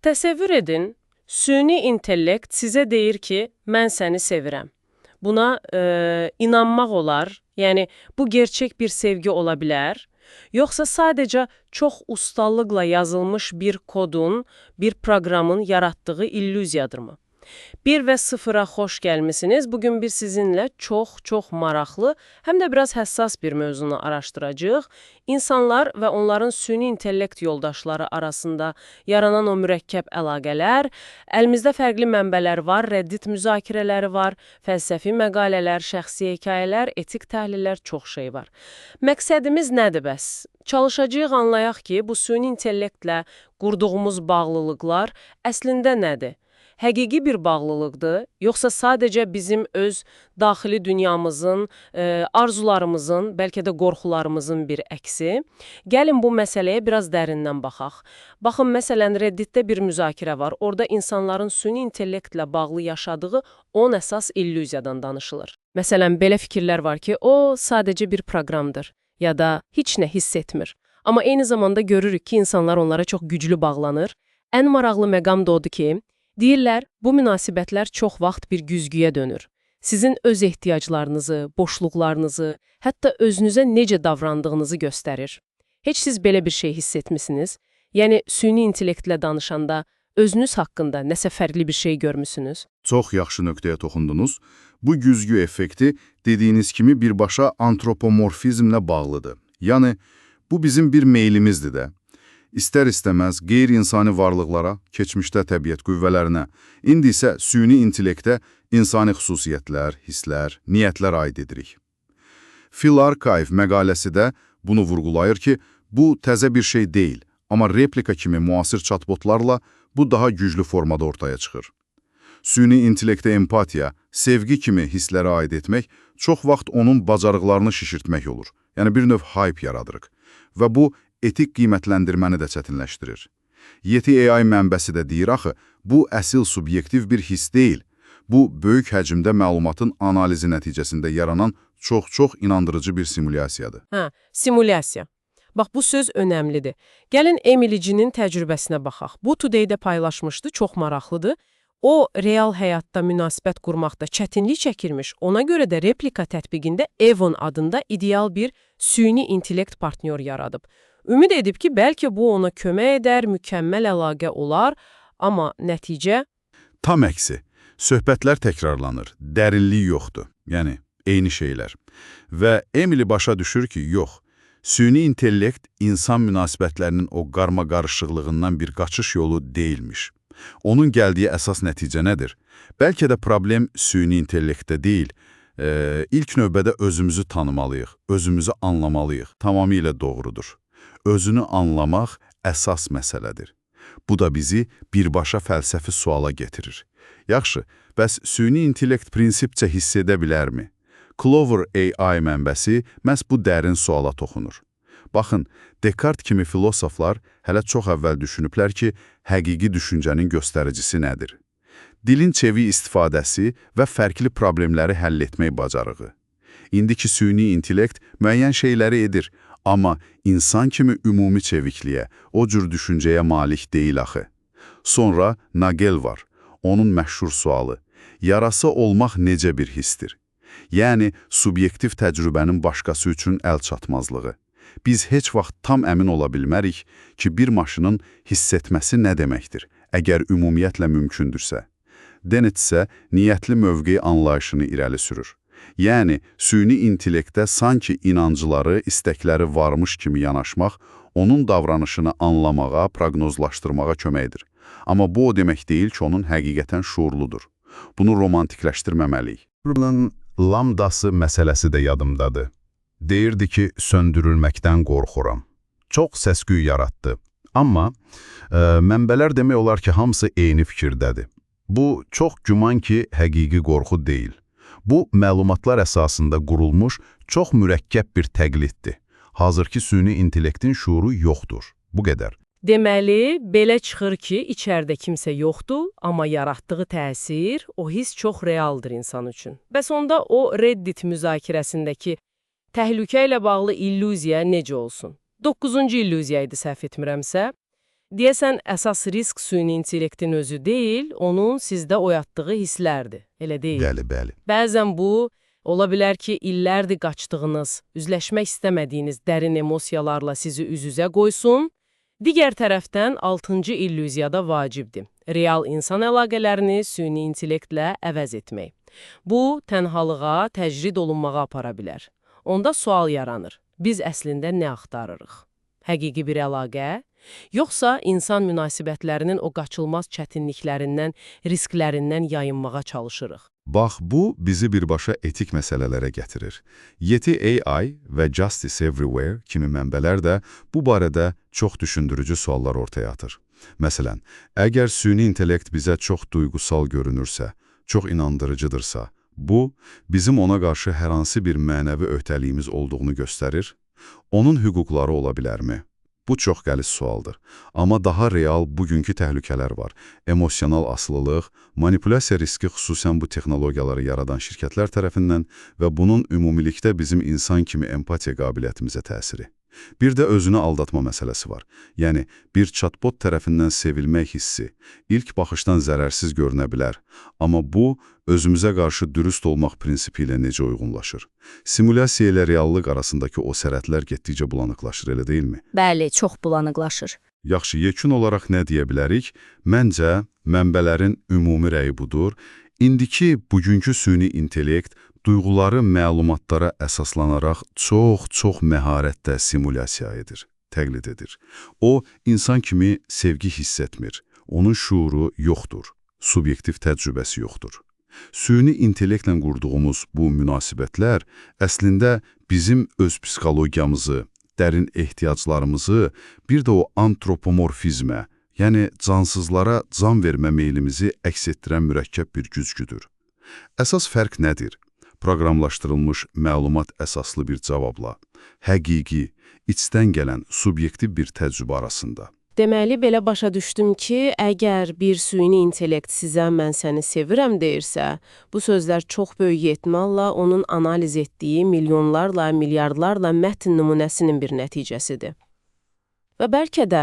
Təsəvvür edin, süni intellekt sizə deyir ki, mən səni sevirəm. Buna inanmaq olar, yəni bu gerçək bir sevgi ola bilər, yoxsa sadəcə çox ustalıqla yazılmış bir kodun, bir proqramın yaratdığı illüziyadırmı? 1 və 0-a xoş gəlmisiniz. Bugün biz sizinlə çox maraqlı, həm də biraz həssas bir mövzunu araşdıracağıq. İnsanlar və onların süni intellekt yoldaşları arasında yaranan o mürəkkəb əlaqələr, əlimizdə fərqli mənbələr var, Reddit müzakirələri var, fəlsəfi məqalələr, şəxsi hekayələr, etik təhlillər, çox şey var. Məqsədimiz nədir bəs? Çalışacağıq anlayaq ki, bu süni intellektlə qurduğumuz bağlılıqlar əslində nədir? Həqiqi bir bağlılıqdır, yoxsa sadəcə bizim öz daxili dünyamızın, arzularımızın, bəlkə də qorxularımızın bir əksi? Gəlin bu məsələyə biraz dərindən baxaq. Baxın, məsələn, Redditdə bir müzakirə var. Orada insanların süni intellektlə bağlı yaşadığı 10 əsas illüziyadan danışılır. Məsələn, belə fikirlər var ki, o sadəcə bir proqramdır ya da heç nə hiss etmir. Amma eyni zamanda görürük ki, insanlar onlara çox güclü bağlanır. Ən maraqlı məqam da odur ki, deyirlər, bu münasibətlər çox vaxt bir güzgüyə dönür. Sizin öz ehtiyaclarınızı, boşluqlarınızı, hətta özünüzə necə davrandığınızı göstərir. Heç siz belə bir şey hiss etmisiniz? Yəni, süni intellektlə danışanda özünüz haqqında nəsə fərqli bir şey görmüsünüz? Çox yaxşı nöqtəyə toxundunuz. Bu güzgü effekti dediyiniz kimi birbaşa antropomorfizmlə bağlıdır. Yəni, bu bizim bir meylimizdir də. İstər-istəməz qeyri-insani varlıqlara, keçmişdə təbiət qüvvələrinə, indi isə süni intellektə insani xüsusiyyətlər, hisslər, niyyətlər aid edirik. Phil Archive məqaləsi də bunu vurğulayır ki, bu təzə bir şey deyil, amma replika kimi müasir chatbotlarla bu daha güclü formada ortaya çıxır. Süni intellektə empatiya, sevgi kimi hisslərə aid etmək çox vaxt onun bacarıqlarını şişirtmək olur. Yəni bir növ hype yaradırıq. Və bu, etik qiymətləndirməni də çətinləşdirir. Yeti AI mənbəsi də deyir axı, bu əsil subyektiv bir his deyil. Bu, böyük həcmdə məlumatın analizi nəticəsində yaranan çox inandırıcı bir simulyasiyadır. Simulyasiya. Bax, bu söz önəmlidir. Gəlin Emily'cinin təcrübəsinə baxaq. Bu Today-də paylaşmışdı, çox maraqlıdır. O, real həyatda münasibət qurmaqda çətinlik çəkirmiş. Ona görə də replika tətbiqində Evon adında ideal bir süni intellekt partnyor yaradıb. Ümid edib ki, bəlkə bu ona kömək edər, mükəmməl əlaqə olar, amma nəticə... Tam əksi. Söhbətlər təkrarlanır, dərinlik yoxdur. Yəni, eyni şeylər. Və Emily başa düşür ki, yox, süni intellekt insan münasibətlərinin o qarma-qarışıqlığından bir qaçış yolu deyilmiş. Onun gəldiyi əsas nəticə nədir? Bəlkə də problem süni intellektdə deyil, ilk növbədə özümüzü tanımalıyıq, özümüzü anlamalıyıq. Tamamilə doğrudur. Özünü anlamaq əsas məsələdir. Bu da bizi birbaşa fəlsəfi suala getirir. Yaxşı, bəs süni intellekt prinsipcə hiss edə bilərmi? Clover AI mənbəsi məhz bu dərin suala toxunur. Baxın, Descartes kimi filosoflar hələ çox əvvəl düşünüblər ki, həqiqi düşüncənin göstəricisi nədir? Dilin çevi istifadəsi və fərqli problemləri həll etmək bacarığı. İndiki süni intellekt müəyyən şeyləri edir, amma insan kimi ümumi çevikliyə, o cür düşüncəyə malik deyil axı. Sonra Nagel var, onun məşhur sualı. Yarası olmaq necə bir hissdir? Yəni, subyektiv təcrübənin başqası üçün əl çatmazlığı. Biz heç vaxt tam əmin ola bilmərik ki, bir maşının hiss etməsi nə deməkdir, əgər ümumiyyətlə mümkündürsə. Dennett isə niyyətli mövqe anlayışını irəli sürür. Yəni, süni intellektdə sanki inancıları, istəkləri varmış kimi yanaşmaq, onun davranışını anlamağa, proqnozlaşdırmağa köməkdir. Amma bu o demək deyil ki, onun həqiqətən şuurludur. Bunu romantikləşdirməməliyik. Bunun lambdası məsələsi də yadımdadır. Deyirdi ki, söndürülməkdən qorxuram. Çox səs-küy yaratdı. Amma mənbələr demək olar ki, hamısı eyni fikirdədir. Bu, çox güman ki, həqiqi qorxu deyil. Bu, məlumatlar əsasında qurulmuş çox mürəkkəb bir təqliddir. Hazırki süni intellektin şuuru yoxdur. Bu qədər. Deməli, belə çıxır ki, içəridə kimsə yoxdur, amma yaratdığı təsir, o hiss çox realdır insan üçün. Bəs onda o Reddit müzakirəsindəki təhlükə ilə bağlı illüziya necə olsun? 9-cu illüziya idi, səhv etmirəmsə. Deyəsən, əsas risk süni intellektin özü deyil, onun sizdə oyatdığı hisslərdir, elə deyil. Bəli. Bəzən bu, ola bilər ki, illərdir qaçdığınız, üzləşmək istəmədiyiniz dərin emosiyalarla sizi üz-üzə qoysun. Digər tərəfdən, 6-cı illüziyada vacibdir. Real insan əlaqələrini süni intellektlə əvəz etmək. Bu, tənhalığa, təcrid olunmağa apara bilər. Onda sual yaranır. Biz əslində nə axtarırıq? Həqiqi bir əlaqə? Yoxsa insan münasibətlərinin o qaçılmaz çətinliklərindən, risklərindən yayınmağa çalışırıq? Bax, bu bizi birbaşa etik məsələlərə gətirir. Yeti AI və Justice Everywhere kimi mənbələr də bu barədə çox düşündürücü suallar ortaya atır. Məsələn, əgər süni intellekt bizə çox duyğusal görünürsə, çox inandırıcıdırsa, bu, bizim ona qarşı hər hansı bir mənəvi öhdəliyimiz olduğunu göstərir. Onun hüquqları ola bilərmi? Bu çox qəliz sualdır. Amma daha real bugünkü təhlükələr var. Emosional asılılıq, manipulyasiya riski xüsusən bu texnologiyaları yaradan şirkətlər tərəfindən və bunun ümumilikdə bizim insan kimi empatiya qabiliyyətimizə təsiri. Bir də özünü aldatma məsələsi var. Yəni, bir chatbot tərəfindən sevilmək hissi ilk baxışdan zərərsiz görünə bilər. Amma bu, özümüzə qarşı dürüst olmaq prinsipi ilə necə uyğunlaşır? Simulyasiya ilə reallıq arasındakı o sərhədlər getdikcə bulanıqlaşır, elə deyilmi? Bəli, çox bulanıqlaşır. Yaxşı, yekun olaraq nə deyə bilərik? Məncə, mənbələrin ümumi rəyi budur. İndiki, bugünkü süni intellekt duyğuları məlumatlara əsaslanaraq çox məharətlə simulyasiya edir, təqlid edir. O, insan kimi sevgi hiss etmir. Onun şuuru yoxdur, subyektiv təcrübəsi yoxdur. Süni intellektlə qurduğumuz bu münasibətlər əslində bizim öz psixologiyamızı, dərin ehtiyaclarımızı, bir də o antropomorfizmə, yəni cansızlara can vermə meylimizi əks etdirən mürəkkəb bir güzgüdür. Əsas fərq nədir? Proqramlaşdırılmış məlumat əsaslı bir cavabla, həqiqi, içdən gələn subyektiv bir təcrübə arasında. Deməli, belə başa düşdüm ki, əgər bir süni intellekt sizə mən səni sevirəm deyirsə, bu sözlər çox böyük ehtimalla onun analiz etdiyi milyonlarla, milyardlarla mətn nümunəsinin bir nəticəsidir. Və bəlkə də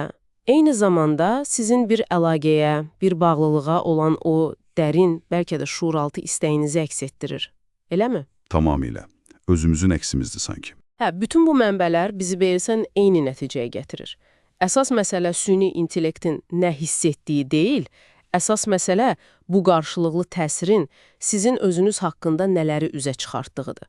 eyni zamanda sizin bir əlaqəyə, bir bağlılığa olan o dərin, bəlkə də şuuraltı istəyinizi əks etdirir. Eləmi? Tamamilə. Özümüzün əksimizdir sanki. Bütün bu mənbələr bizi belirsən eyni nəticəyə gətirir. Əsas məsələ süni intellektin nə hiss etdiyi deyil, əsas məsələ bu qarşılıqlı təsirin sizin özünüz haqqında nələri üzə çıxartdığıdır.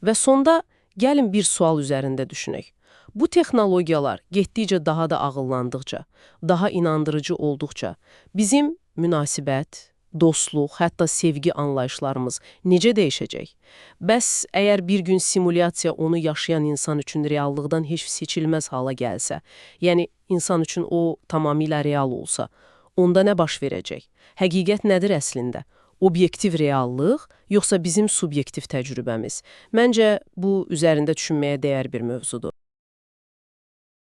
Və sonda gəlin bir sual üzərində düşünək. Bu texnologiyalar getdikcə daha da ağıllandıqca, daha inandırıcı olduqca bizim münasibət, dostluq, hətta sevgi anlayışlarımız necə dəyişəcək? Bəs əgər bir gün simulyasiya onu yaşayan insan üçün reallıqdan heç seçilməz hala gəlsə, yəni insan üçün o tamamilə real olsa, onda nə baş verəcək? Həqiqət nədir əslində? Obyektiv reallıq, yoxsa bizim subyektiv təcrübəmiz? Məncə, bu üzərində düşünməyə dəyər bir mövzudur.